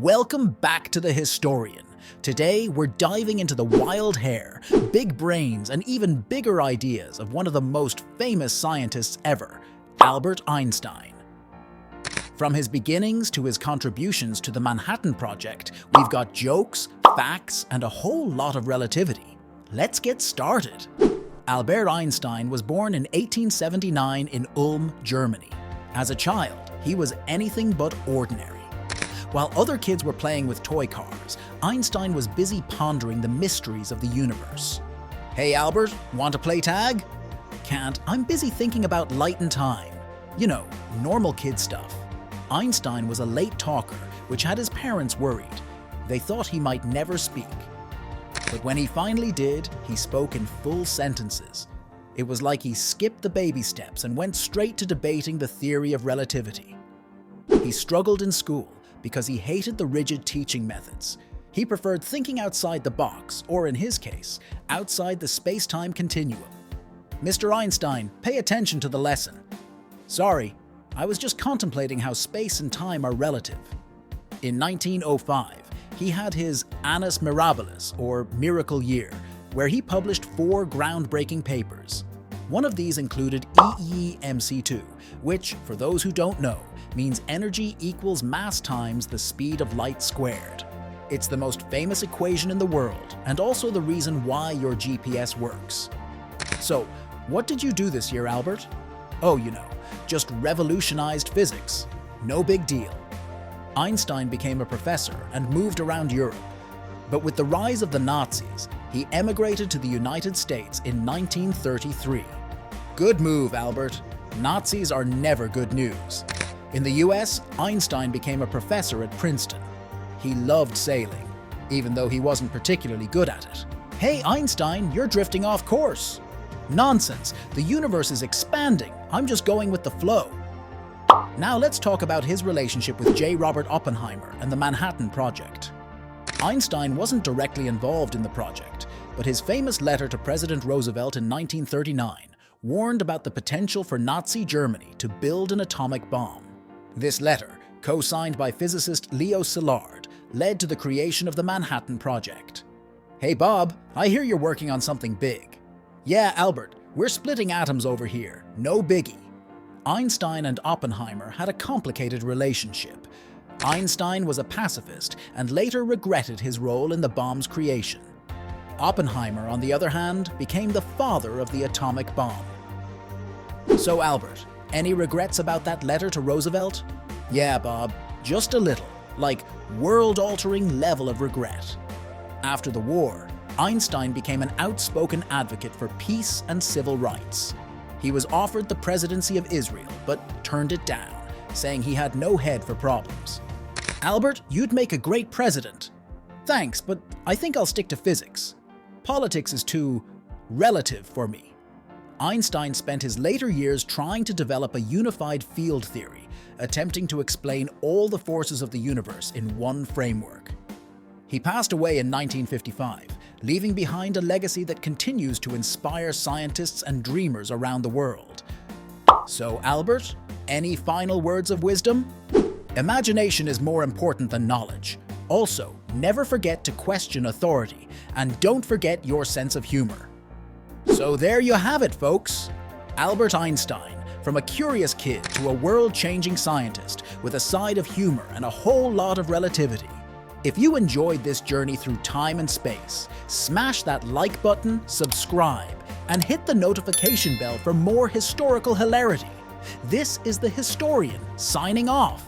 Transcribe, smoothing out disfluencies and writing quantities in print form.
Welcome back to The Historian. Today, we're diving into the wild hair, big brains, and even bigger ideas of one of the most famous scientists ever, Albert Einstein. From his beginnings to his contributions to the Manhattan Project, we've got jokes, facts, and a whole lot of relativity. Let's get started. Albert Einstein was born in 1879 in Ulm, Germany. As a child, he was anything but ordinary. While other kids were playing with toy cars, Einstein was busy pondering the mysteries of the universe. "Hey Albert, want to play tag?" "Can't, I'm busy thinking about light and time." You know, normal kid stuff. Einstein was a late talker, which had his parents worried. They thought he might never speak. But when he finally did, he spoke in full sentences. It was like he skipped the baby steps and went straight to debating the theory of relativity. He struggled in school because he hated the rigid teaching methods. He preferred thinking outside the box, or in his case, outside the space-time continuum. "Mr. Einstein, pay attention to the lesson." "Sorry, I was just contemplating how space and time are relative." In 1905, he had his Annus Mirabilis, or Miracle Year, where he published 4 groundbreaking papers. One of these included EEMC2, which, for those who don't know, means energy equals mass times the speed of light squared. It's the most famous equation in the world, and also the reason why your GPS works. So, what did you do this year, Albert? "Oh, you know, just revolutionized physics. No big deal." Einstein became a professor and moved around Europe. But with the rise of the Nazis, he emigrated to the United States in 1933. Good move, Albert. Nazis are never good news. In the US, Einstein became a professor at Princeton. He loved sailing, even though he wasn't particularly good at it. "Hey Einstein, you're drifting off course." "Nonsense, the universe is expanding. I'm just going with the flow." Now let's talk about his relationship with J. Robert Oppenheimer and the Manhattan Project. Einstein wasn't directly involved in the project, but his famous letter to President Roosevelt in 1939 warned about the potential for Nazi Germany to build an atomic bomb. This letter, co-signed by physicist Leo Szilard, led to the creation of the Manhattan Project. "Hey Bob, I hear you're working on something big." "Yeah, Albert, we're splitting atoms over here, no biggie." Einstein and Oppenheimer had a complicated relationship. Einstein was a pacifist and later regretted his role in the bomb's creation. Oppenheimer, on the other hand, became the father of the atomic bomb. So Albert, any regrets about that letter to Roosevelt? "Yeah, Bob, just a little, like world-altering level of regret." After the war, Einstein became an outspoken advocate for peace and civil rights. He was offered the presidency of Israel, but turned it down, saying he had no head for problems. "Albert, you'd make a great president." "Thanks, but I think I'll stick to physics. Politics is too relative for me." Einstein spent his later years trying to develop a unified field theory, attempting to explain all the forces of the universe in one framework. He passed away in 1955, leaving behind a legacy that continues to inspire scientists and dreamers around the world. So, Albert, any final words of wisdom? Imagination is more important than knowledge. Also, never forget to question authority, and don't forget your sense of humor. So there you have it, folks. Albert Einstein, from a curious kid to a world-changing scientist with a side of humor and a whole lot of relativity. If you enjoyed this journey through time and space, smash that like button, subscribe, and hit the notification bell for more historical hilarity. This is The Historian, signing off.